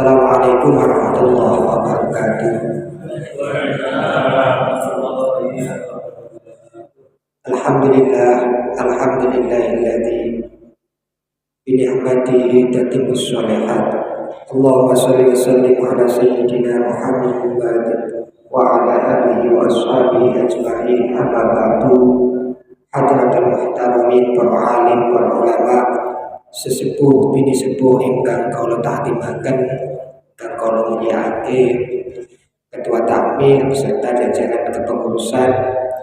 Assalamualaikum warahmatullahi wabarakatuh. Alhamdulillah, alhamdulillahilladzi bi ni'matihi tatimmus shalihat. Allahumma shalli wa sallim ala sayyidina Muhammad wa ala alihi wa ashabihi ajma'in. Amma ba'du. Hadratul muhtaramin, para alim, para ulama, sesepuh bini sepuh ingkang kaula takdimaken, ingkang kaula mulyakake, ketua takmir beserta jajaran kepengurusan,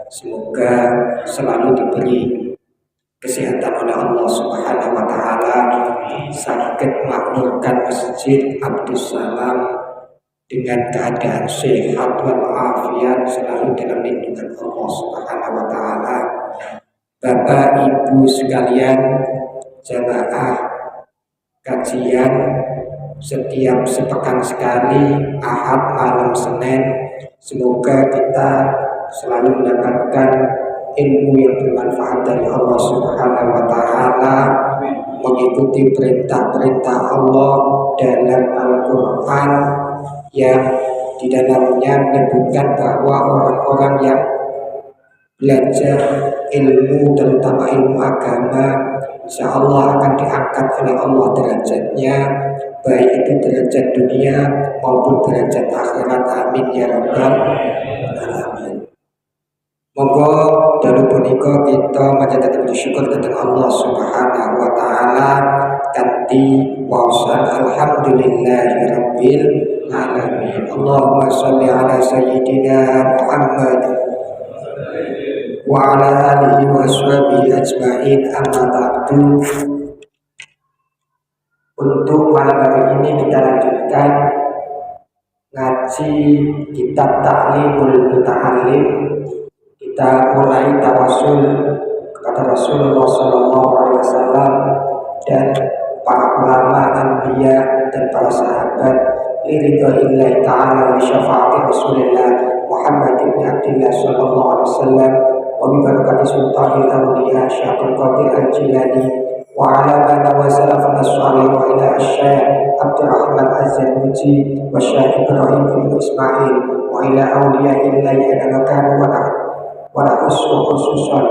semoga selalu diberi kesehatan oleh Allah Subhanahu wa taala, sakit makmurkan Masjid Abdus Salam dengan keadaan sehat walafiat, selalu dalam lindungan Allah Subhanahu wa taala. Bapak Ibu sekalian, jamaah kajian setiap sepekan sekali Ahad malam Senin, semoga kita selalu mendapatkan ilmu yang bermanfaat dari Allah Subhanahu wa taala, mengikuti perintah-perintah Allah dalam Al-Qur'an yang di dalamnya menyebutkan bahwa orang-orang yang belajar ilmu, terutama ilmu agama, insya Allah akan diangkat oleh Allah derajatnya, baik itu derajat dunia maupun derajat akhirat. Amin ya rabbal alamin. Monggo dalu punika kita tetap bersyukur tentang Allah Subhanahu wa taala kanthi waosan alhamdulillahi rabbil alamin. Allahumma sholli ala sayyidina Muhammad wa ala alihi wa sahbihi ajma'in. Amma ba'du. Untuk malam hari ini kita lanjutkan ngaji kitab Ta'limul Muta'allim. Kita mulai tawasul kepada Rasulullah SAW dan para ulama, anbiya dan para sahabat, liridha'illahi ta'ala wa syafaati Rasulullah Muhammad ibn Abdillah sallallahu alaihi wasallam wa bi barakati sultanil awliya Syaikhul Qadir Al-Jilani wa ala man wa salafuna shalih wa ila asy-syaikh Abdurrahman Az-Zannuji wa Syekh Ibrahim bin Ismail wa ila awliya illahi anamakan wa la khususan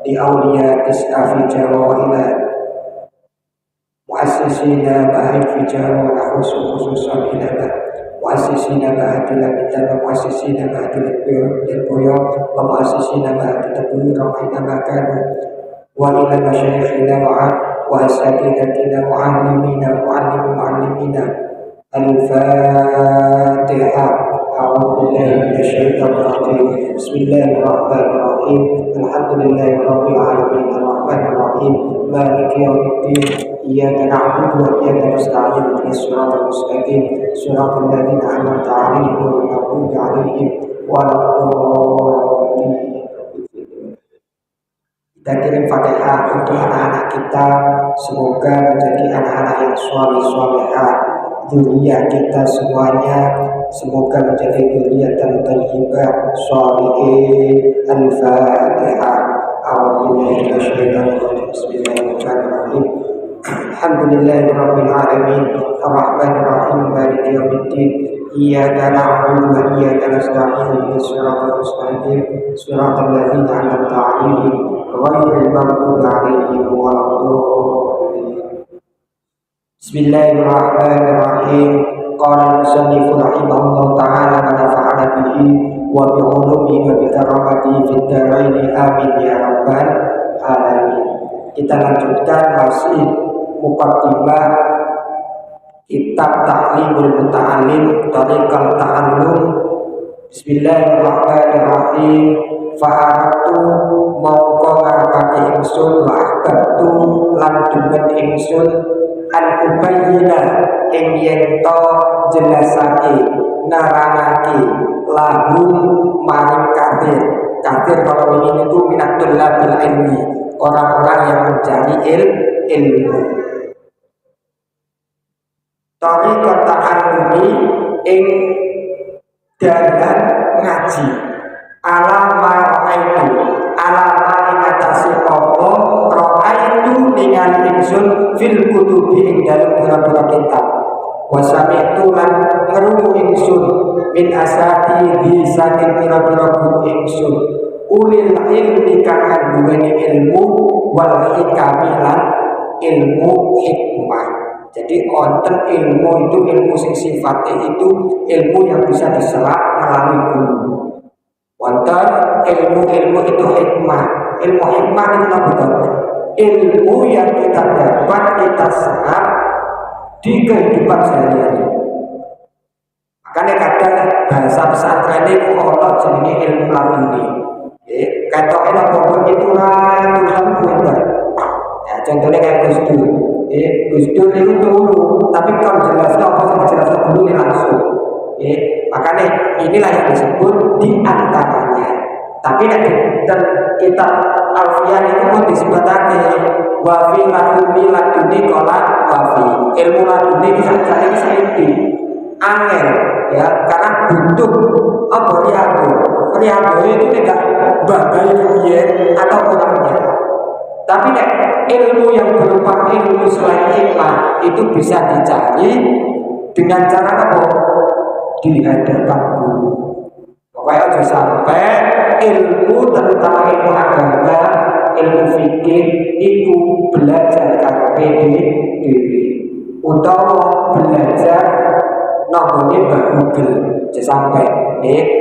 di awliya tis'a fi Jawa wa ila muassisina ba'id fi Jawa wa la khususan ila muassisina ba'dil kitab wa muassisina ba'dil boyo wa muassisina ba'dil tabuyur wa ila makanu wa ila masyayikhina wa asatidatina wa alimina wa muallimina. Al-Fatihah. A'udzu billahi minasyaitonir rajim. Bismillahirrahmanirrahim. Alhamdulillahirabbil alamin arrahmanir rahim maliki yaumiddin. Iyyaka na'budu wa iyyaka nasta'in ihdinas siratal mustaqim siratal ladzina an'amta 'alaihim ghairil maghdubi 'alaihim waladdallin. Kita kirim Fatihah untuk anak-anak kita, semoga menjadi anak-anak yang shalih-shalihah. Dzurriyyah kita semuanya semoga menjadi dzurriyyatan thayyibah shalihin. Al-Fatihah. A'udzu billahi minasyaitonir rajim. Bismillahirrahmanirrahim. Alhamdulillahirabbil alamin arrahmanir rahim maliki yaumiddin. Iyyaka na'budu wa iyyaka nasta'in ihdinas siratal mustaqim siratal ladzina an'amta 'alaihim ghairil maghdubi 'alaihim waladdallin. Bismillahirrahmanirrahim. Qala al-musannif rahimahullah ta'ala wa nafa'ana bihi wa bi 'ulumihi wa bi karamatihi fid dharain. Amin ya rabbal alamin. Kita lanjutkan masih muqaddimah kitab Ta'limul Muta'allim, Tariqal Ta'allum. Bismillahirrahmanirrahim. Fa'aratu mongko ngarepake ingsun wa ahbabtu lan dumen ingsun an ubayyina ing yen to jelasake narangake lahum maring kafir. Kafir kalau ini itu minatul labil ilmi, orang-orang yang mencari ilmu. Tariqat ta'allumi ing dalan ngaji, alama ing atase apa ra'aitu ningali ingsun fil kutubi ing dalem pira-pira kitab. Wa sami'tu itu lan ngerungu ingsun min asati di saking pira-pira guru ingsun ulil ilmi kang duweni ilmu wal hikami lan ilmu hikmah. Jadi wonten ilmu itu ilmu sing sifatnya itu ilmu yang bisa diserap melalui guru. Wonten ilmu-ilmu itu hikmah. Ilmu hikmah itu betul. Ilmu yang kita dapat kita serap di kehidupan sehari-hari. Makanya kadang bahasa pesantren itu ono jenenge ilmu laduni. Katoke nang pondok itulah Tuhan pinter. Ya contohnya kayak Gus Dur. Gus Dur itu dulu, tapi kalau jelasnya apa sih jelasnya dulu ini langsung. Makanya inilah yang disebut diantaranya. Tapi nanti dan kitab Alfian itu pun disebutake wafi laduni kola wafi ilmu laduni bisa jadi saiki angel ya karena butuh apa riado itu tidak bagai atau kurangnya. Tapi ilmu yang berupa ilmu selain hikmah itu bisa dicari dengan cara apa? Di hadapan guru. Pokoknya aja sampai ilmu terutama ilmu agama, ilmu fikih itu belajar karepe dhewe utawa belajar nggone Mbah Google aja sampai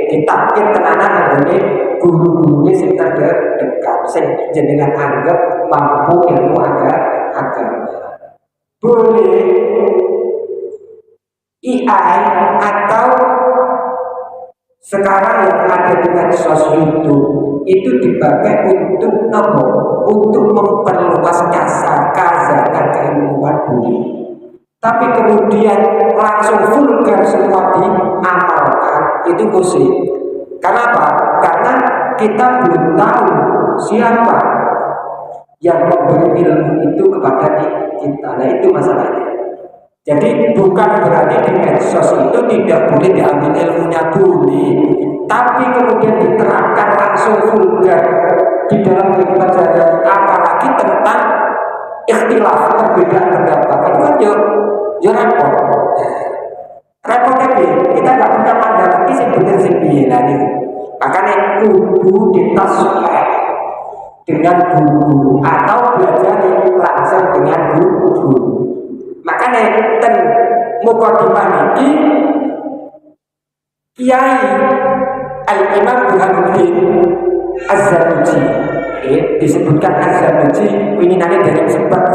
ditakit tenanan nggone guru-gurune sing terdekat sing jenengan anggap mampu ilmu agama. Boleh AI atau sekarang yang ada di medsos YouTube itu dipakai untuk apa? Untuk memperluas kazanah keilmuan budi. Tapi kemudian langsung vulgar semua diamalkan itu kusik. Kenapa? Karena kita belum tahu siapa yang memberi ilmu itu kepada kita. Nah itu masalahnya. Jadi bukan berarti di medsos itu tidak boleh diambil ilmunya, boleh, tapi kemudian diterapkan langsung vulgar di dalam kehidupan sehari-hari, apalagi tentang ikhtilaf perbedaan pendapat itu kan ya repot. Repotnya kita nggak punya pandangan ini sing bener sing piye lah niku. Makanya kudu ditasukkan dengan guru atau belajar langsung dengan guru. Makanya ten mukadimah ini Kiai Al-Imam Burhanuddin Az-Zarnuji disebutkan Az-Zarnuji winginane dari sempat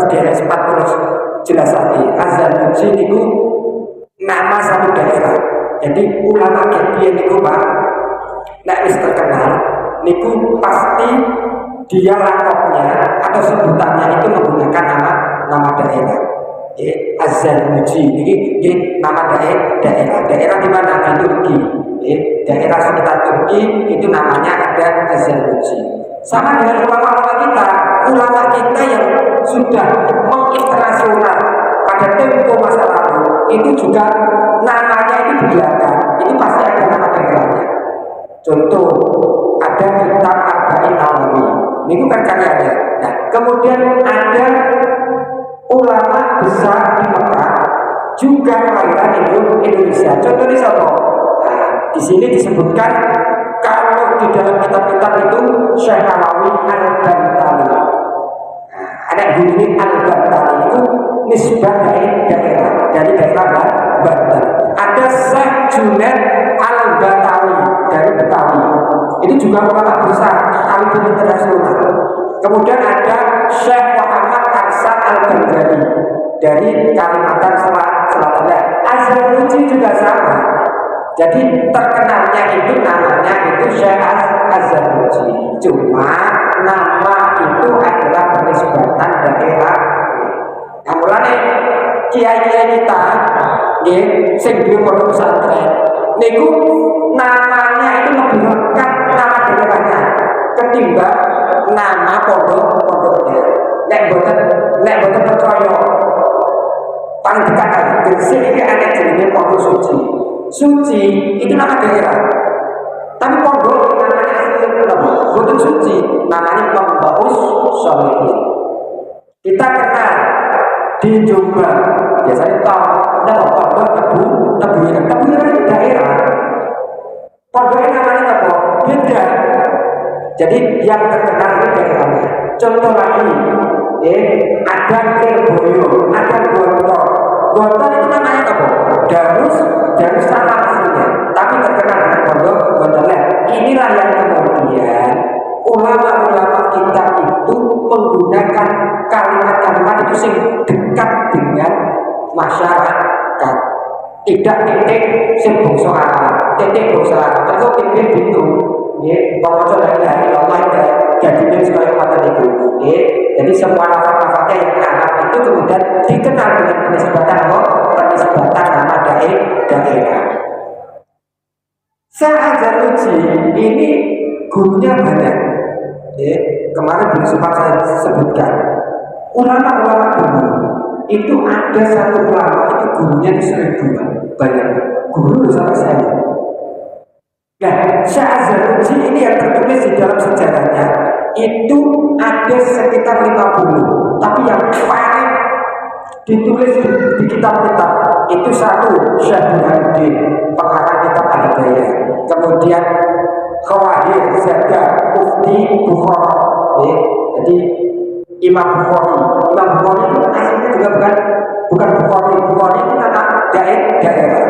terus jelas lagi. Az-Zarnuji itu nama satu daerah. Jadi ulama kiai niku Pak nek wis terkenal niku pasti dia lakopnya atau sebutannya itu menggunakan nama daerah. Az-Zarnuji ini nama daerah di mana di Turki. Daerah sekitar Turki itu namanya ada Az-Zarnuji. Sama dengan ulama kita yang sudah menginternasional pada tempo masa lalu itu juga namanya itu di belakang itu pasti ada nama daerahnya. Contoh ada kitab Arba'in Nawawi ini kan karyanya. Nah kemudian ada ulama besar di Mekah juga kelahiran Indonesia. Contohnya siapa? Nah, di sini disebutkan kalau di dalam kitab-kitab itu Syekh Nawawi Al-Bantani. Nah, ada bunyi Al-Bantani itu nisbah dari daerah Banten. Ada Syekh Junaid Al-Batawi dari Betawi. Ini juga ulama besar kaliber internasional. Kemudian ada Syekh Muhammad Arsyad Al-Banjari dari Kalimantan Selatan. Az-Zarnuji juga sama. Jadi terkenalnya itu namanya itu Syekh Az-Zarnuji. Cuma nama itu adalah penisbatan daerah. Nah, mulane kiai-kiai kita nggih sing duwe pondok pesantren niku namanya itu lebih lengkap nama daerahnya ketimbang nama pondoknya. Nek boten percaya paling dekat aja Gresik ini ada jenenge Pondok Suci. Suci itu nama daerah. Tapi pondok namanya asli nama boten Suci, namanya Pembaus Sholihin. Kita kenal di Jombang biasanya tahu ada pondok Tebu Jadi yang terkenal itu daerahnya. Contoh lagi, ada Kirboyo, ada Gontor. Gontor itu namanya apa? Darussalam aslinya, tapi terkenal dengan pondok Gontorlet. Inilah yang kemudian ulama-ulama kita itu menggunakan kalimat-kalimat itu sing dekat dengan masyarakat. Tidak titik sing bangsa Arab, titik bangsa Arab. Terus titik itu, pokoknya la ilaha illallah jadinya sekali kata itu. Jadi semua lafaz-lafaznya yang Arab itu kemudian dikenal dengan penisbatan penisbatan nama daerah. Sa'azaluji ini gurunya banyak. Kemarin belum sempat saya sebutkan. Ulama-ulama dulu itu ada satu ulama itu gurunya di 1000 banyak. Guru sampai saya. Nah, Sa'azaluji ini yang tertulis di dalam sejarahnya itu ada sekitar 50, tapi yang paling ditulis di kitab-kitab itu satu Syahibuddin, pengarang kitab Al-Hidayah. Kemudian Khawahir Zada Mufti Bukhari. Jadi Imam Bukhari itu aslinya juga bukan Bukhari itu nama daerah.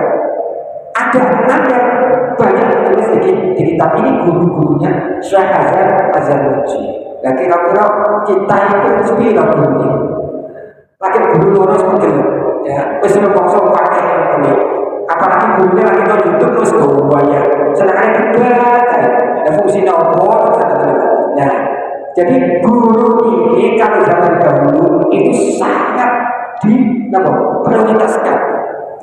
Ada 6 yang banyak ditulis di kitab ini, guru-gurunya Syekh Azharuddin. Nah, kira-kira kita itu sepi lah gurunya. Lagi guru lurus betul, ya. Wis mongso pakai ini. Apalagi gurunya lagi nonton YouTube terus bayar. Sedangkan debat, ada fungsi nopo, nah. Jadi guru ini kalau zaman dahulu itu sangat prioritaskan.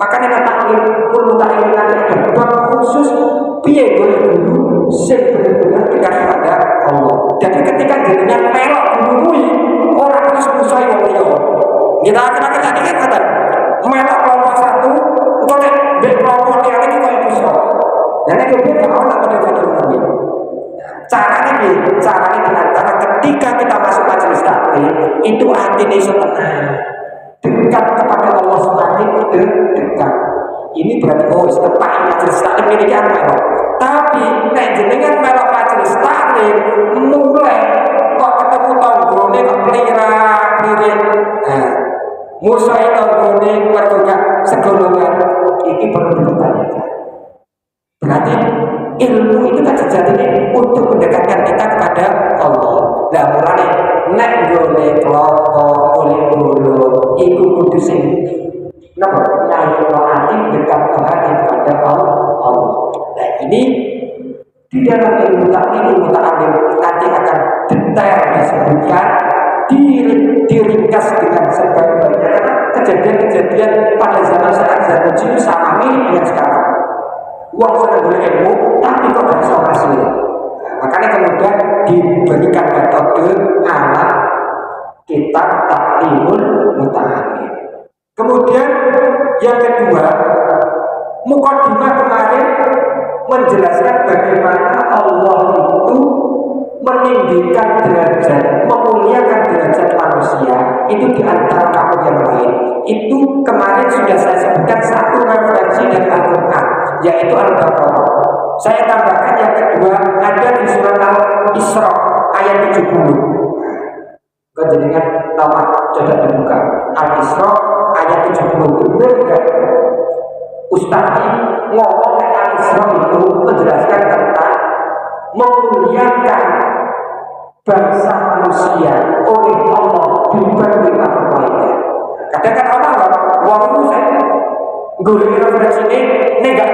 Makanya taklim perlu taklim nanti ada bab khusus piye guru sing benar-benar dekat kepada Allah. Jadi ketika jenengan melok guru kuwi ora terus musuhi wong liya. Kita akan tadi kan kata melok kelompok satu, engko nek mbek kelompok liyane iki koyo musuh. Dan nek kita mau nak pada kami. Caranya dengan cara ketika kita masuk majelis taklim itu hati iso tenang. Dekat kepada Allah semakin dekat. Ini berarti tepat majelis taklim ini kan melok. Tapi nek jenengan melok majelis taklim mulai kok ketemu tanggone kok plira-plirit. Nah, musuh tanggone pertugas segolongan ini perlu dipertanyakan. Berarti ilmu itu kan sejatinya untuk mendekatkan kita kepada Allah. Lah mulane nek nggone kelompok oleh dulu iku kudu sing napa nyayo ati dekat hati kepada Allah. Nah ini di dalam ilmu taklim nanti akan detail disebutkan, diringkas dengan sebaik-baiknya karena kejadian-kejadian pada zaman saat itu sama mirip dengan sekarang. Uang sedang boleh ilmu, tapi kok gak bisa hasil. Makanya kemudian diberikan metode ala kitab taklimul muta'alim. Kemudian yang kedua, mukadimah kemarin menjelaskan bagaimana Allah itu meninggikan derajat, memuliakan derajat manusia itu di antara makhluk yang lain. Itu kemarin sudah saya sebutkan satu referensi dari Al-Quran, yaitu Al-Baqarah. Saya tambahkan yang kedua ada di surat Al-Isra ayat 70. Kejadian nama coba dibuka Al-Isra ayat 70. Benar Ustaz ngomong Al-Isra itu menjelaskan tentang memuliakan bangsa manusia oleh Allah dibanding makhluk lainnya. Kadang-kadang orang itu saya guru referensi ini enggak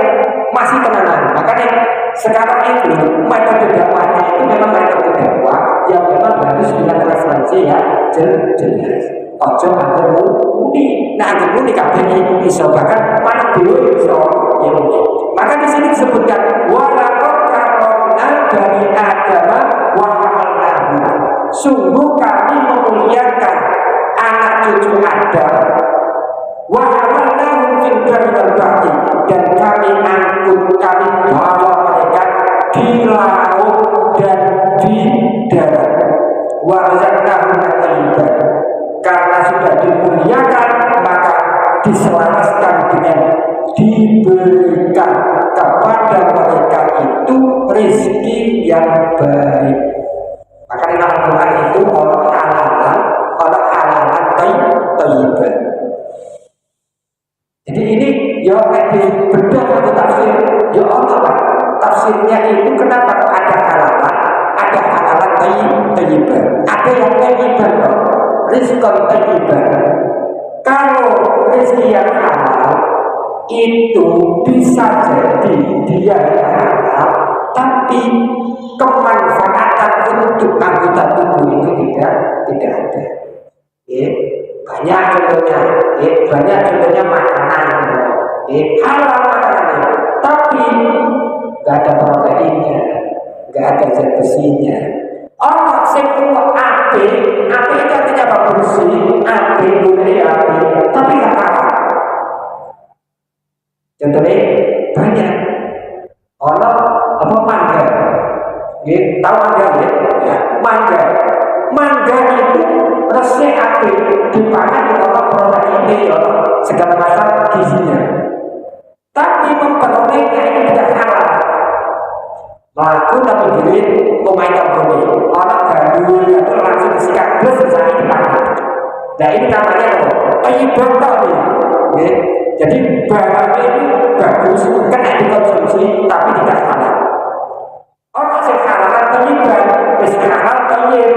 masih tenangan. Makanya sekarang itu metode dakwahnya itu memang metode dakwah yang memang harus dengan referensi ya jelas. Ojo angger muni. Nah angger muni kabeh iso bahkan mana dulu iso ya muni. Maka di sini disebutkan walaqad karramna bani adama wa hamalnahum. Sungguh kami memuliakan anak cucu Adam wa hamalnahum fil barri wal bahri, dan kami angkut, kami bawa mereka di laut dan di darat. Wa razaqnahum at-thayyibat, karena sudah dimuliakan maka diselaraskan dengan diberikan kepada mereka itu rezeki yang baik. ya di bedah atau tafsir ya Allah Pak. Tafsirnya itu kenapa ada halalan thayyiban, ada yang thayyiban loh, rizqan thayyiban. Kalau rezeki yang halal itu bisa jadi dia halal, tapi kemanfaatan untuk anggota tubuh itu tidak ada. Ya, banyak contohnya makanan, halal makanannya, tapi nggak ada proteinnya, nggak ada zat besinya. Oh, semua api itu artinya apa? Bersih, api boleh api, tapi nggak halal. Contohnya banyak. Orang apa mangga? Tahu mangga ya? Mangga itu resik api, dipakai dengan protein segala macam gizinya. Tapi memperolehnya itu tidak halal. Lalu tapi diri pemain kambing orang gandul itu langsung disikat plus misalnya dipakai. Nah ini namanya apa? Thayyiban nih. Jadi barangnya itu bagus, kena dikonsumsi tapi tidak halal. Orang yang halal thayyiban, misalnya halal thayyib.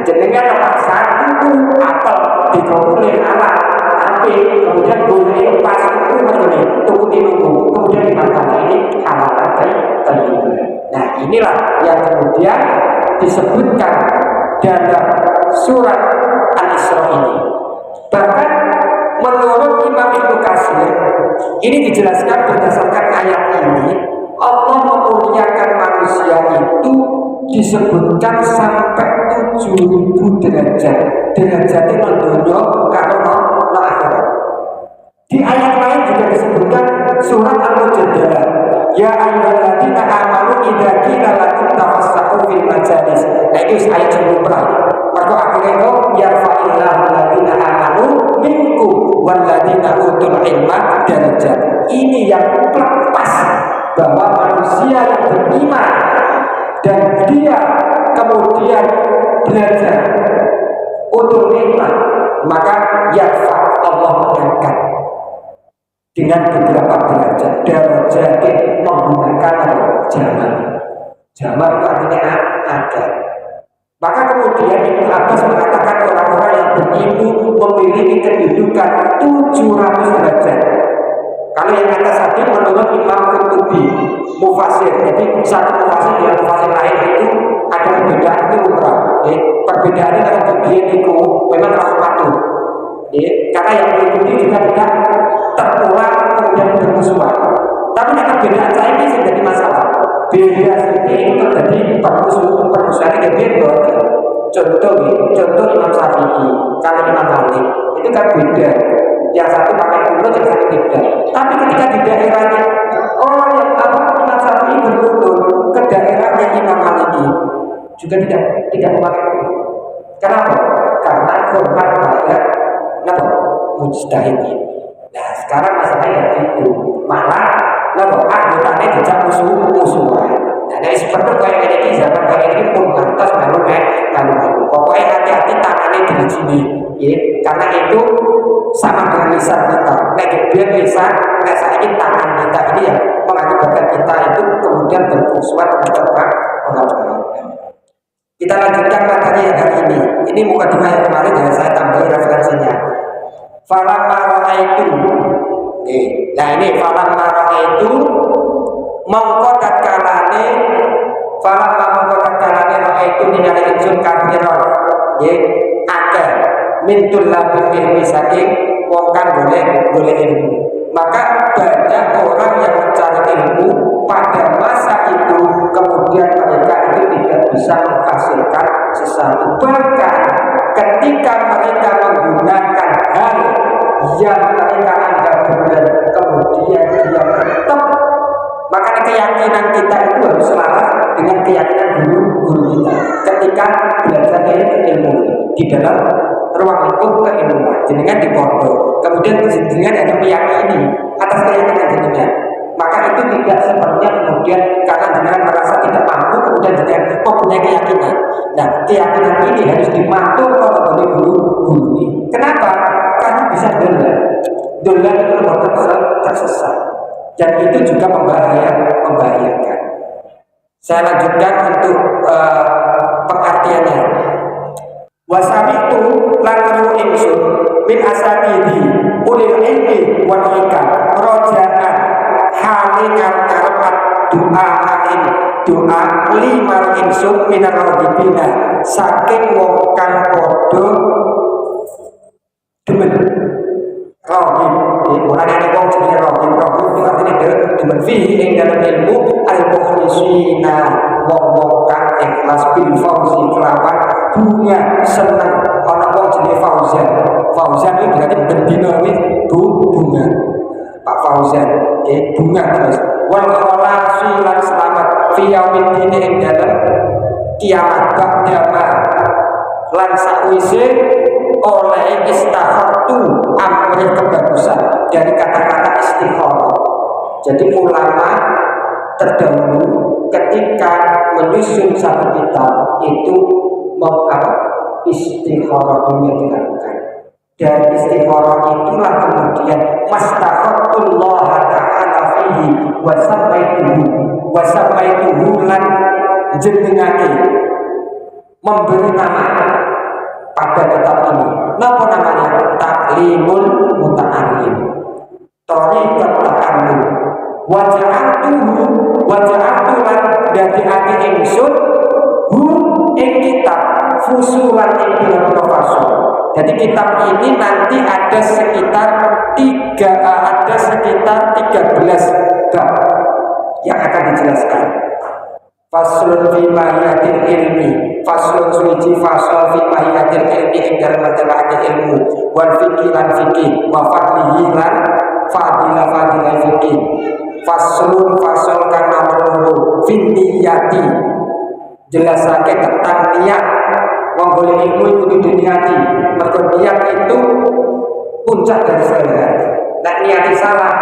Jenengan pasar itu apel dikomulin halal, api kemudian boleh pas itu betul tunggu dinunggu kemudian dimakan. Ini halal thayyiban. Nah inilah yang kemudian disebutkan dalam surat Al-Isra ini. Bahkan menurut Imam Ibnu Katsir ini dijelaskan berdasarkan ayat ini, Allah memuliakan manusia itu disebutkan sampai 7.000 derajat. Derajatnya mendunia karena akhirat. Di ayat lain juga disebutkan surat Al-Mujadalah, ya ayyuhalladzina amanu idza qila lakum tafassahu fil majalis. Nah itu ayat sebelum berakhir. Maka akhirnya itu yarfa'illahu alladzina amanu minkum walladzina utul ilma darajat. Ini yang pas bahwa manusia yang beriman dan dia kemudian belajar utul ilma, maka yarfa' Allah mengangkat dengan beberapa derajat. Derajat menggunakan jamak. Jamak itu artinya ada. Maka kemudian Ibnu Abbas mengatakan orang-orang yang berilmu memiliki kedudukan 700 derajat. Kalau yang atas tadi menurut Imam Qurtubi mufasir, jadi satu mufasir dengan mufasir lain itu ada perbedaan itu beberapa. Perbedaannya dalam bagian itu memang terlalu patuh. Karena yang mengikuti juga tidak terpulang kemudian bermusuhan. Tapi perbedaan saya ini menjadi masalah. Beda seperti ini terjadi permusuhan yang beda. Contoh Imam Syafi'i, kalau Imam Malik itu kan beda. Yang satu pakai kunut, yang satu tidak. Tapi ketika di daerahnya orang yang Imam Syafi'i berkunut ke daerahnya Imam Malik juga tidak memakai kunut. Kenapa? Karena hormat pada mujtahidin. Nah sekarang masalahnya itu malah anggotanya dijak musuhan. Nah seperti kayak ini zaman kayak ini pun lantas malu. Pokoknya hati-hati tangannya di sini, ya. Karena itu sama dengan lisan kita. Biar lisan, saya ini tangan kita ini yang mengakibatkan kita itu kemudian bermusuhan terhadap orang lain. Kita lanjutkan materi yang hari ini. Ini mukadimah yang kemarin yang saya tambahi referensinya. Falamma ra'aitu. Nah ini falamma ra'aitu mengkodat kalane ra'aitu ningali ingsun kafiron. Ada mintul labil ilmi saking wong kang golek ilmu. Maka banyak orang yang mencari ilmu pada masa itu kemudian mereka itu tidak bisa menghasilkan sesuatu. Bahkan ketika mereka menggunakan hal yang mereka anggap benar kemudian dia tetap, maka keyakinan kita itu harus selaras dengan keyakinan guru kita ketika belajar ilmu di dalam ruang lingkup keilmuan jenengan di pondok, kemudian jenengan ada meyakini atas keyakinan jenengan, maka itu tidak sepenuhnya kemudian karena jenengan merasa tidak mampu kemudian jenengan mempunyai keyakinan. Nah keyakinan ini harus dimatur oleh guru ini. Kenapa? karena bisa dolar itu tersesat, dan itu juga membahayakan. Saya lanjutkan untuk pengertiannya. Wasami'tu lan krungu ingsun min asatidi ulil ilmi wal hikam rojaan hale karep doa ain doa limar ingsun minar rohibina saking wong kang padha demen rohib. Mulane ana wong jenenge rohib itu artine demen fihi ing dalam ilmu al-mukhlisina wong-wong kang ikhlas bil fauzi kelawan bunga seneng. Ana wong jenenge Fauzan itu berarti bendina bunga. Pak Fauzan bunga terus wal khalasi lan selamat fi yaumiddin ing dalam kiamat ba'da lan sakwise oleh istakhartu amri kebagusan dari kata-kata istikharah. Jadi ulama terdahulu ketika menyusun satu kitab itu istikharah dunia dilakukan. Dari istikharah itulah kemudian mastakhartullah ta'ala fihi wa sammaituhu lan jenengake memberi nama pada kitab ini. Napa namanya? Taklimul Muta'allim. Thariqat ta'allum. Waja'atu lan dadiake ingsun ing kitab fusulan ing pira-pira fasal. Jadi kitab ini nanti ada sekitar 13 bab yang akan dijelaskan. Faslun fi mahiyatil ilmi, faslun suci fasal fi mahiyatil ilmi ing dalam masalah ilmu, wal fikih lan fikih, wa fadlihi lan fadilah fikih. Faslun fasal kang nomor 2 fi niyati, jelasake tentang niat. Wong golek ilmu itu diniati, mergo niat itu puncak dari segala. Nek niat salah,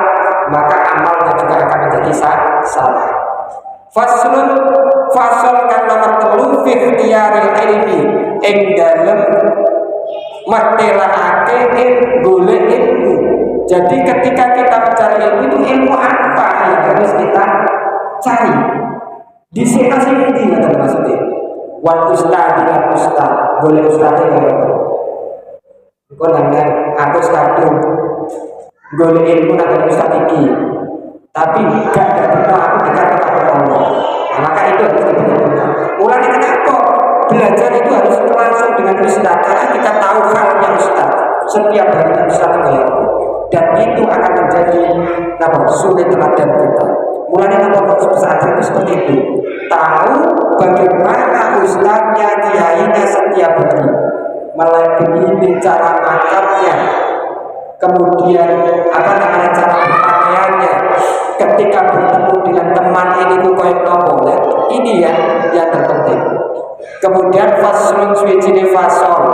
maka amalnya juga akan menjadi salah. Faslun fasal kan nomor 3 fi ikhtiyaril ilmi ing dalem matelaake golek ilmu. Jadi ketika kita mencari ilmu apa yang harus kita cari? Di sini ini maksudnya. Wal ustadi lan ustad, golek ustade kaya apa? Kok nang aku satu golek ilmu nang ustad iki. Tapi gak ada aku dekat kepada Allah. Nah, maka itu harus diperhatikan. Mulai kenapa belajar itu harus langsung dengan ustaz, karena kita tahu halnya ustaz. Setiap hari ustaz itu, dan itu akan menjadi sulit teladan kita. Mulai kenapa harus pesantren itu seperti itu. Tahu bagaimana ustaznya, kiainya setiap hari, mulai begini cara makannya, kemudian cara berpakaiannya, ketika bertemu dengan teman ini koyo nopo. Ini yang terpenting. Kemudian faslun suwijine fasal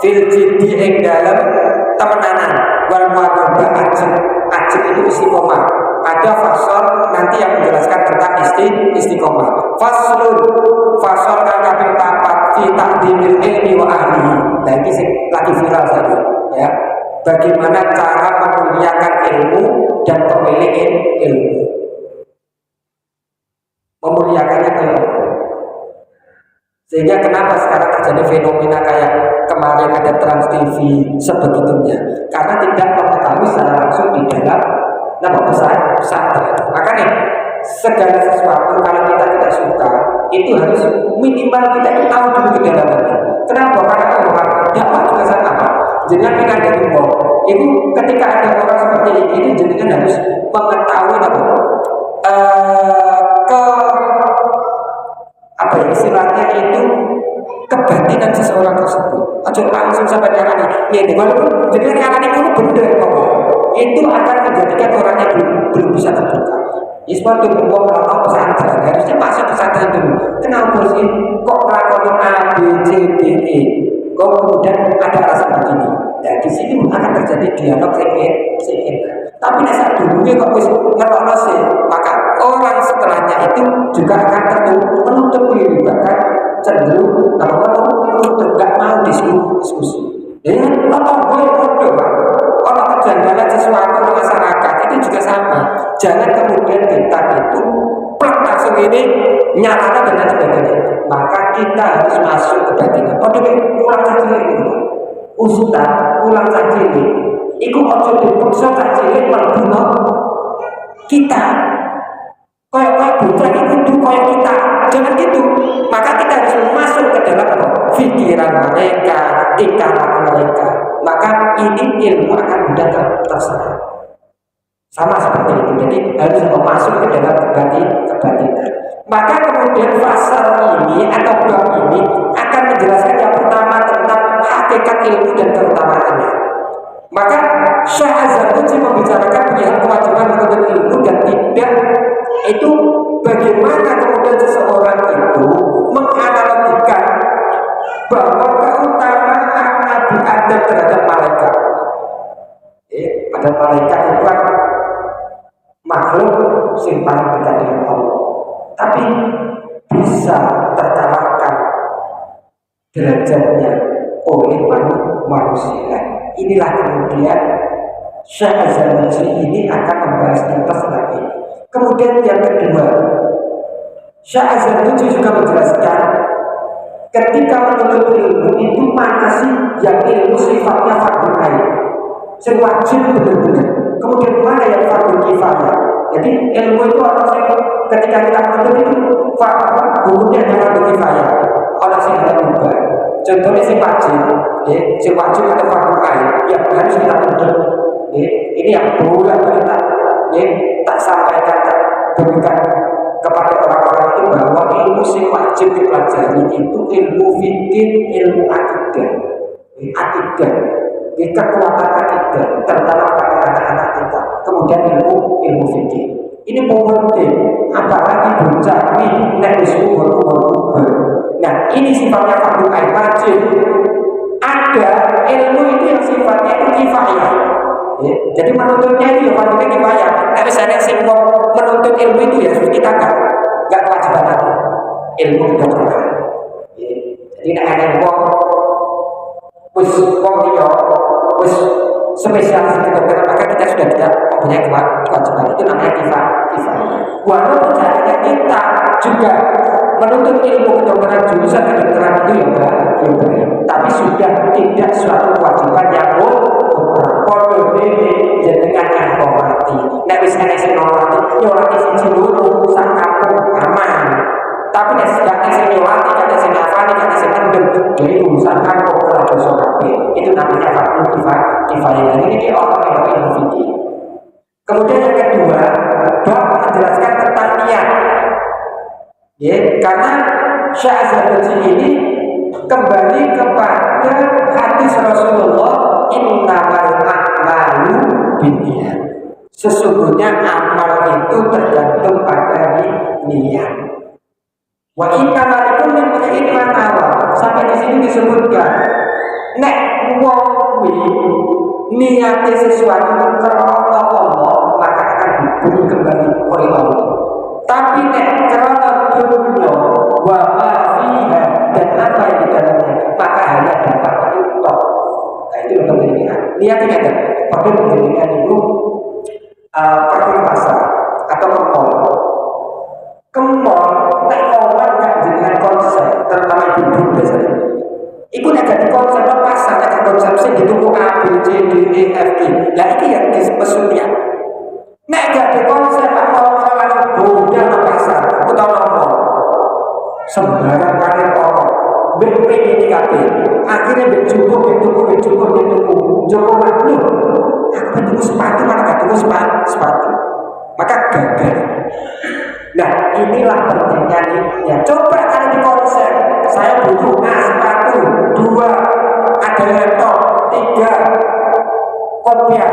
fil jiddi ing dalam temenanan wal muadzabah ajib itu istiqomah. Ada fasal nanti yang menjelaskan tentang istiqomah. Faslun fasal kang kaping 4 fi taqdimil ilmi wa ahlihi. Nah ini lagi viral saja ya. Bagaimana cara memuliakan ilmu dan pemilik ilmu. Memuliakannya ilmu. Sehingga kenapa sekarang terjadi fenomena kayak kemarin ada Trans TV sebegitunya, karena tidak mengetahui secara langsung di dalam pesantren. Makanya segala sesuatu kalau kita tidak suka itu harus minimal kita tahu dulu kedalamannya. Kenapa? Karena orang dakwah juga sama. Jangan kita dari bawah. Itu ketika ada orang seperti ini jenengan harus mengetahui istilahnya itu kebatinan seseorang tersebut. Aja langsung sampai nyarani. Ini walaupun jenengan nyarani itu benar itu akan menjadikan orangnya belum bisa terbuka. Seperti uang atau pesantren, harusnya masuk pesantren dulu. Kenapa sih kok melakukan A, B, C, D, E? Kok kemudian ada alasan begini? Dan di sini akan terjadi dialog sing. Tapi nasa dulu kok wis ngerokno sih, maka orang setelahnya itu juga akan menutup diri, bahkan cenderung menutup, gak mau diskusi. Ya, tonggo yang bodoh, Pak. Kalau kejanggalan sesuatu di masyarakat itu juga sama. Jangan kemudian kita itu plak langsung ini nyatakan dan sebagainya. Maka kita harus masuk ke batinan. Pada ulang saja ini, Ustaz, ulang saja ini. Iku ojo dipaksa saja ini merduna kita. Kayak bocah itu kayak kita. Jangan gitu. Maka kita harus masuk ke dalam pikiran mereka, tingkah mereka. Maka ini ilmu akan mudah terserah. Sama seperti itu. Jadi harus masuk ke dalam kebatinan. Maka kemudian pasal ini atau bab ini akan menjelaskan yang pertama tentang hakikat ilmu dan keutamaannya. Maka Syekh Az-Zarnuji membicarakan perihal kewajiban menuntut ilmu dan tidak itu bagaimana kemudian seseorang itu menganalogikan bahwa keutamaan Nabi Adam terhadap malaikat. Padahal malaikat itu kan makhluk yang paling dekat dengan Allah, tapi bisa terkalahkan derajatnya oleh manusia. Inilah kemudian Syekh Az-Zarnuji ini akan membahas tuntas lagi. Kemudian yang kedua, Syekh Az-Zarnuji juga menjelaskan ketika menuntut ilmu itu mana sih yang ilmu sifatnya fardhu ain, yang wajib benar-benar. Kemudian mana yang fardhu kifayah. Jadi ilmu itu orang yang ketika kita menuntut itu hukumnya adalah fardhu kifayah. Orang yang tidak berubah. Contohnya si wajib, si wajib atau fardhu ain yang harus kita tuntut. Ini yang boleh tak sampaikan, tak berikan kepada orang-orang itu bahwa ilmu yang wajib dipelajari itu ilmu fikih, ilmu akidah, kekuatan akidah, terutama pada anak-anak kita. Kemudian ilmu fikih. Ini penting, apalagi bocah ini nek umur. Nah, ini sifatnya fardhu ain wajib. Ada ilmu itu yang sifatnya itu kifayah. Jadi menuntutnya itu ya fardhu kifayah. Nah, misalnya simbol menuntut ilmu itu ya kita nggak kewajiban lagi. Ilmu kedokteran. Jadi nek ana wong wis spesialis kedokteran, maka kita sudah tidak mempunyai kewajiban. Itu namanya kifayah. Walaupun seandainya kita juga menuntut ilmu kedokteran, jurusan kedokteran itu ya baik, tapi sudah tidak suatu kewajiban yang podo ini jenengan yang hormati. Nek wis ana sing nyolati siji loro sak kampung aman. Tapi nek sedang sing nyolati kata sing nafani kata sing mendem jadi urusan kampung ora dosa kabeh. Itu namanya fardhu kifayah. Ini orang yang ilmu fikih. Kemudian yang kedua, bab menjelaskan tentang niat. Karena Syekh Az-Zarnuji ini kembali kepada hadis Rasulullah, innamal a'malu binniyat. Sesungguhnya amal itu tergantung pada niat. Wa innamal likulli imri'in ma nawa. Sampai di sini disebutkan nek wong kuwi niate sesuatu karena Allah, maka akan diberi kembali oleh Allah. Tapi nek karena dunia wa ma fiha dan apa yang di dalamnya, maka hanya dapat tutup. Nah, itu pentingnya. Niatnya kan, pada pentingnya itu pergi pasar atau ke mall, nek orang nggak dengan konsep, terutama ibu biasanya. Iku nek di konsep pasar, nek konsepnya di tuku A, B, C, D, E, F, G. Lah iki yang disebutnya. Nek gak di konsep, orang langsung bundar ke pasar, utawa mall. Sembarang kali orang BP ini kabeh. Akhirnya bercukup, Joko makhluk. Aku bertemu sepatu, mana gak temu sepatu. Maka gagal. Nah, inilah pentingnya nih. Ya, coba kalau di konsep, saya butuh sepatu, 2 ada laptop, 3 kopiah.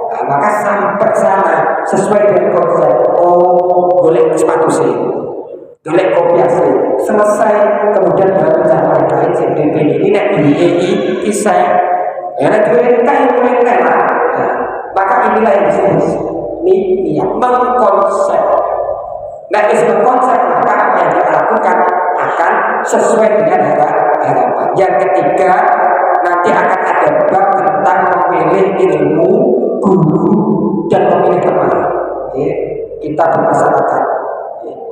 Nah, maka sampai sana sesuai dengan konsep. Oh, boleh sepatu sih, boleh kopiah sih. Selesai, kemudian baru cara lain CDP ini nek DEI bisa. Ya, nek DEI kan lah. Maka inilah yang disebut niat mengkonsep. Nah, disebut konsep, maka apa yang kita lakukan akan sesuai dengan harapan. Yang ketiga, nanti akan ada bab tentang memilih ilmu, guru, dan memilih teman. Kita bermasyarakat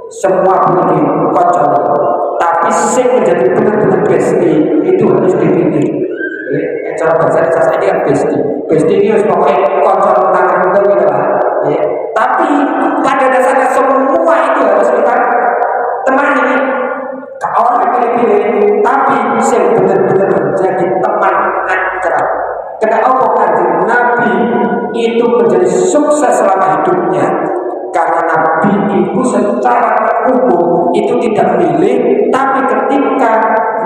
semua boleh dikocok, tapi sing menjadi benar-benar bestie itu harus dipilih. Cara bahasa saya ini kan bestie ini harus pokoknya kocok tangan itu gitu lah. Tapi pada dasarnya semua itu harus kita temani. Orang pilih-pilih, tapi sing benar-benar menjadi teman akrab. Karena Allah Kanjeng Nabi itu menjadi sukses selama hidupnya. Karena Nabi itu secara umum itu tidak milih, tapi ketika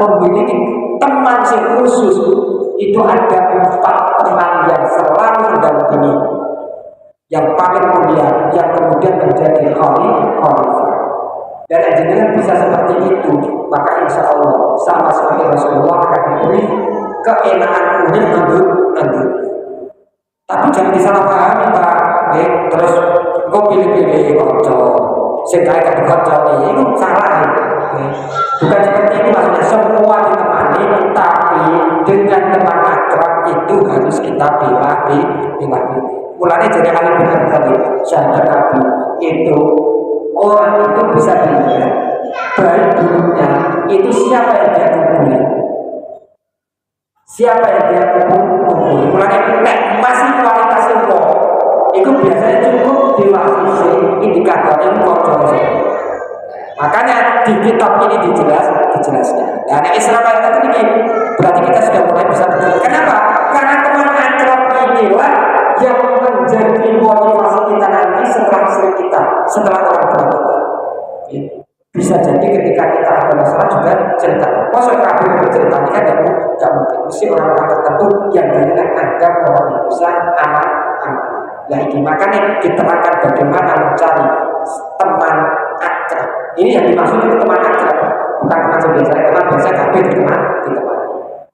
memiliki teman yang khusus itu ada 4 teman yang selalu mendampingi, yang paling mulia, yang kemudian menjadi khalifah. Dan jenengan bisa seperti itu, maka insya Allah sama seperti Rasulullah akan diberi keenakan kulit nanti. Tapi jangan disalahpahami Pak. Terus kok pilih-pilih kocok, sehingga ikan kocok itu salah. Bukan seperti itu maksudnya, semua ditemani, tapi dengan teman akrab itu harus kita pilih. Mulanya jadi ahli benar tadi, syahadat Nabi itu orang itu bisa dilihat baik buruknya itu siapa yang dia kumpuli, siapa yang dia kumpuli. Mulanya masih kualitasnya kok itu biasanya cukup diwakili indikatornya kocok. Makanya di kitab ini dijelaskan. Dan Islam ayat ini berarti kita sudah mulai bisa berjalan. Kenapa? Karena teman akrab inilah yang menjadi motivasi kita nanti setelah istri kita, setelah orang tua kita. Bisa jadi ketika kita ada masalah juga cerita. Maksud kabir bercerita ini kan tidak mungkin. Mesti orang-orang tertentu yang dengan anggap orang yang bisa aman. Nah ini makanya diterangkan bagaimana mencari teman akrab. Ini yang dimaksud itu teman akrab, bukan teman biasa. Teman biasa kabir teman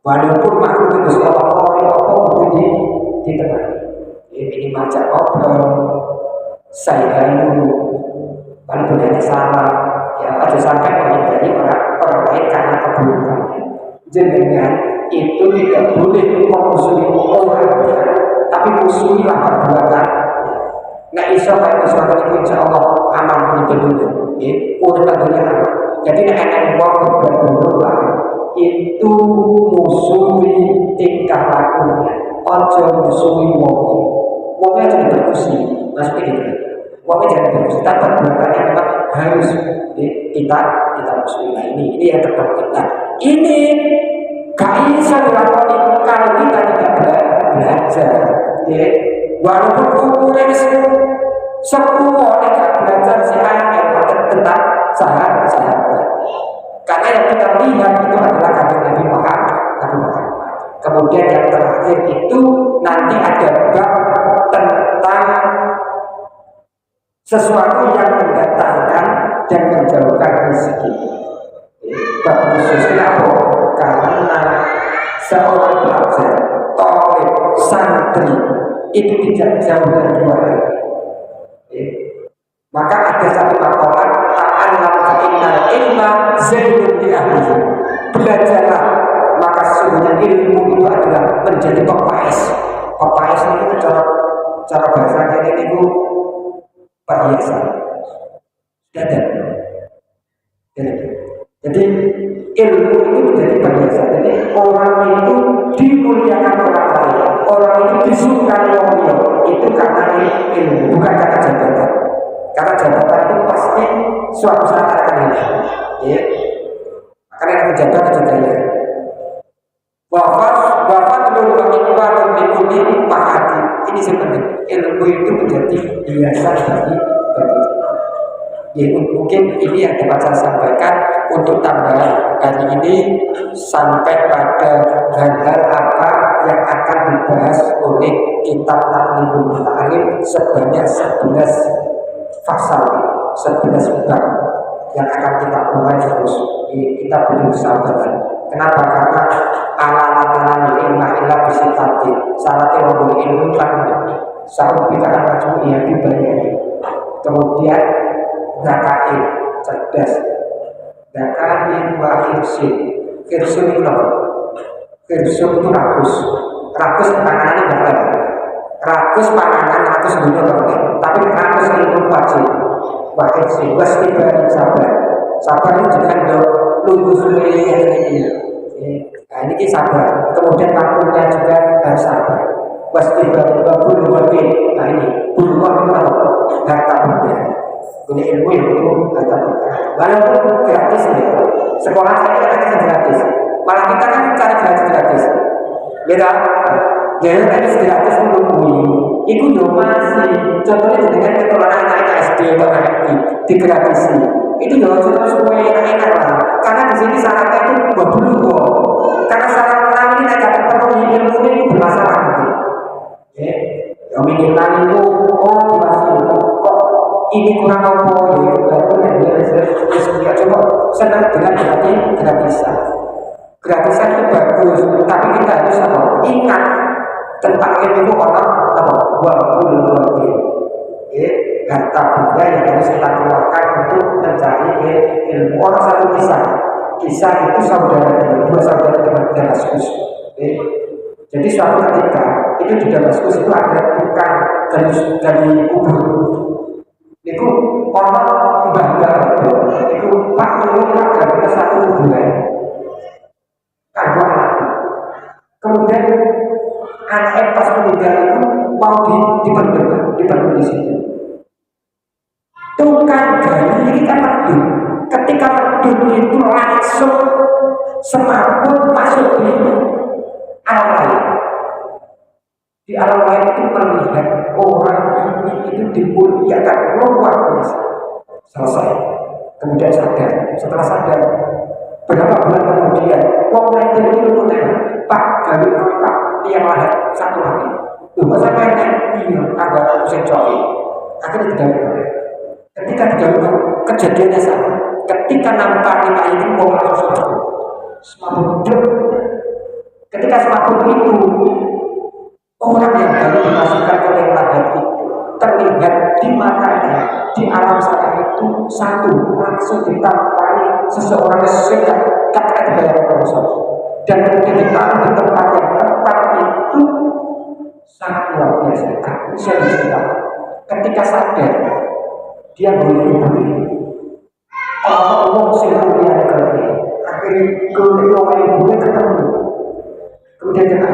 walaupun makhluk itu apa butuh ditemani. Ini macam ngobrol, saya dulu, kalau budaya salah, ya ada sampai menghindari orang lain karena keburukannya. Jenengan itu tidak boleh memusuhi orang, tapi musuhilah perbuatan. Nggak bisa kayak misalkan itu insya Allah aman di dunia, urutan dunia aman. Jadi anak buat berbuat buruk itu musuhi tingkah lakunya, ojo musuhi wongnya jadi berkusi, maksudnya gitu. Wongnya jadi berkusi, tapi perbuatannya memang harus kita musuhi. Nah ini yang terpenting. Nah ini gak bisa dilakukan kalau kita tidak belajar. Walaupun umurnya semua tidak belajar siapa tentang sahabat. Karena yang kita lihat itu adalah kanjeng Nabi Muhammad. Kemudian yang terakhir itu nanti ada bab tentang sesuatu yang mendatangkan dan menjauhkan rezeki. Bab khususnya apa? Karena seorang pelajar, tolib, santri itu tidak jauh dari dua hal. Maka ada satu makalah ta'allam fa'innal ilma zaidun di ahlihi. Belajarlah, maka sesungguhnya ilmu itu adalah menjadi pepais. Pepais itu cara bahasa kita itu perhiasan. Jadi ilmu itu menjadi perhiasan. Jadi orang itu dimuliakan orang lain, orang itu disukai orang lain. Itu karena ilmu, bukan karena jabatan. Karena jabatan itu pasti suatu saat akan hilang. Ya. Karena yang menjabat juga ya. Wafat dulu mengikuti pahati. Ini sebenarnya ilmu itu menjadi hiasan bagi kita. Ya, mungkin ini yang dapat saya sampaikan untuk tambahan hari ini sampai pada hal-hal apa yang akan dibahas oleh kitab Ta'limul Muta'alim sebanyak 11 pasal, 11 bab yang akan kita mulai terus. Kita perlu sabar. Kenapa? Karena ala-ala ilmu ilah bisa tadi syaratnya memulai ilmu kan sahut bid'ah majmu'iyah dibayani. Kemudian zakain cerdas, zakain wa hirsin itu Hirsum itu rakus. Rakus panganannya enggak lagi. Rakus panganan, rakus dunia enggak. Tapi rakus itu wajib. Wajib sih. Pasti sabar. Sabar itu juga ada lulus yang ini. Nah ini sabar. Kemudian waktunya juga harus sabar. Pasti bulu wakil. Nah ini bulu wakil itu harta benda. Punya ilmu yang itu harta benda. Walaupun gratis ya. Sekolah saya kan gratis. Malah kita kan cari gratis. Beda. Jadi tadi gratis menunggu. Iku yo masih. Contohnya dengan ketularan anak SD atau HMI digratisi. Itu yo terus enak lah. Karena di sini syaratnya itu dulu kok. Karena syarat orang ini tidak terpenuhi ilmu ini bermasalah nanti. Yang minimal itu dikasih kok ini kurang apa ya? Berarti ya coba senang dengan gratisan. Gratisan itu bagus, tapi kita harus ingat tentang ilmu orang wabul harta benda yang harus kita keluarkan untuk mencari ilmu. Orang satu kisah itu dua saudara dengan Damaskus. Jadi suatu ketika itu di Damaskus itu ada tukang gali kubur. Itu orang mbah itu Pak tolong gali satu kuburan. Kagak anak. Kemudian anak pas meninggal itu mau dipendam di situ. Tukang gali ini kan medun. Ketika medun itu langsung semaput masuk di alam lain. Di alam lain itu melihat orang ini itu dimuliakan luar biasa. Selesai. Kemudian sadar. Setelah sadar, berapa bulan kemudian, wong lain itu Pak gali Pak yang lain satu lagi. Masa kayaknya iya agak aku secoy. Akhirnya digali. Ketika digali kejadiannya sama. Ketika nampak Pak ini mau langsung semaput. Ketika semaput itu orang yang baru dimasukkan oleh lahan itu terlihat di matanya di alam sana itu satu langsung ditampani seseorang yang kakak dibayar orang dan kemudian ditaruh di tempat yang tepat itu sangat luar biasa. Saya cerita ketika sadar dia boleh Allah sehingga dia akhirnya keluar ibunya ketemu kemudian dia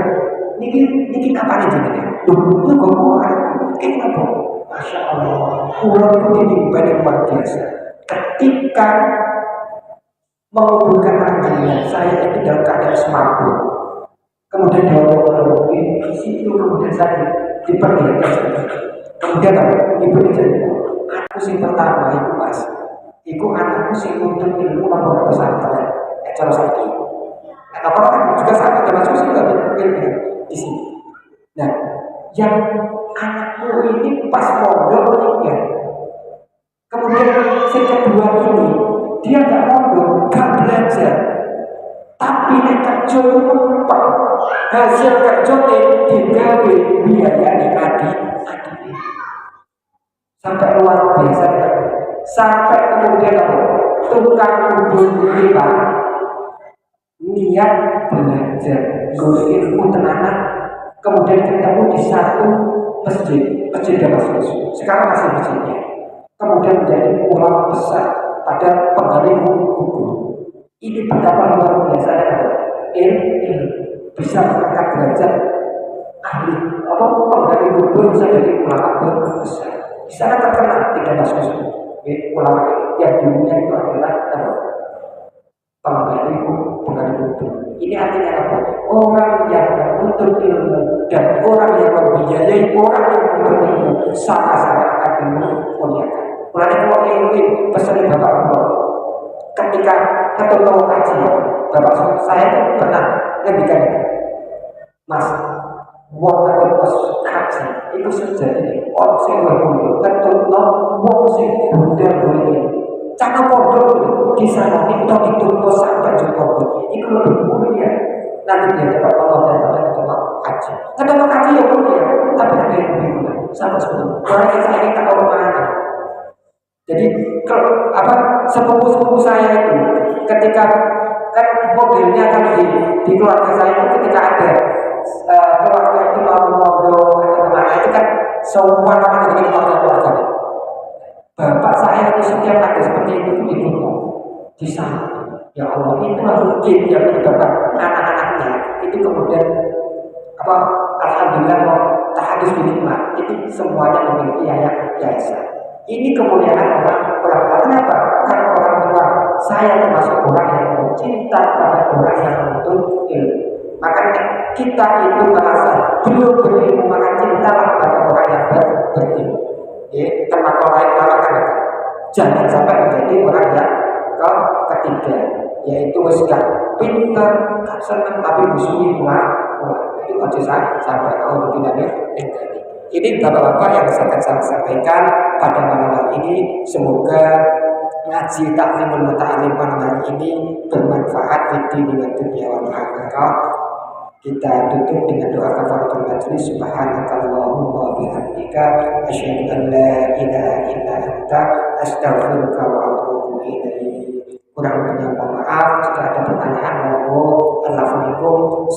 Niki kapan aja nih? Dulu kok kenapa? Masya Allah, pulau itu diibadah yang luar biasa. Ketika menguburkan rangkaian, saya itu dalam keadaan semaput. Kemudian di situ kemudian saya diperlihatkan. Kemudian ibu cerita, aku sih pertama itu mas, iku anakku sih untuk ilmu lapor pesantren, cara sakit. Apa kan juga sama termasuk juga di sini. Nah, yang anakmu ini pas mondok meninggal. Kemudian yang kedua ini dia nggak mondok, nggak belajar, tapi kerja numpang hasil kerja digawe biayanya adik sampai luar biasa. Sampai kemudian tukang kubur kita niat belajar ilmu tenanan, kemudian ketemu di satu masjid Damaskus. Sekarang masih masjidnya. Kemudian menjadi ulama besar pada penggali kubur. Ini betapa luar biasa ilmu bisa mengangkat derajat ahli penggali kubur bisa jadi ulama besar. Di sana terkenal di Damaskus. Ulama yang dulunya itu adalah penggali kubur. Ini artinya apa? Orang yang menuntut ilmu dan orang yang membiayai orang yang menuntut ilmu sama-sama akan dimuliakan. Mulai kalau ini pesan Bapak Guru, ketika ketemu kaji, Bapak saya itu pernah ngendikan, Mas, wong terus kaji itu sejati orang sing berguru, ketemu wong sing budal ini. Cara bodoh di sana itu dituntut sampai cukup itu lebih mulia. Nanti dia dapat Allah daripada ketemu kaji. Ketemu kaji ya mulia, tapi ada yang lebih mulia. Sama sebelum orang yang saya ini tak tahu mana. Jadi sepupu-sepupu saya itu ketika kan modelnya kan di keluarga saya itu ketika ada keluarga itu mau mondok atau kemana itu kan semua nama dari keluarga. Bapak saya itu setiap ada seperti itu didukung di sana. Ya Allah, itulah mungkin yang menyebabkan anak-anaknya itu kemudian apa? Alhamdulillah mau tahadus binikmat itu semuanya memiliki yayasan. Ini kemuliaan orang tua. Kenapa? Karena orang tua saya termasuk orang yang cinta pada orang yang menuntut ilmu. Makanya kita itu merasa belum berilmu, maka cintalah pada orang yang berilmu. Ya, termasuk lain melakukan itu. Jangan sampai menjadi orang yang ketiga, yaitu sudah pintar, senang tapi musuhi itu aja sampai kalau tidak terjadi. Ini bapak-bapak yang akan saya sampaikan pada malam hari ini. Semoga ngaji taklimul muta'alim pada hari ini bermanfaat di dunia wal akhirah. Kita tutup dengan doa kafaratul majlis. Subhanakallahumma wa bihamdika asyhadu an la ilaha illa anta astaghfiruka wa atubu ilaik. Kurang lebihnya mohon maaf. Jika ada pertanyaan, monggo. Assalamualaikum.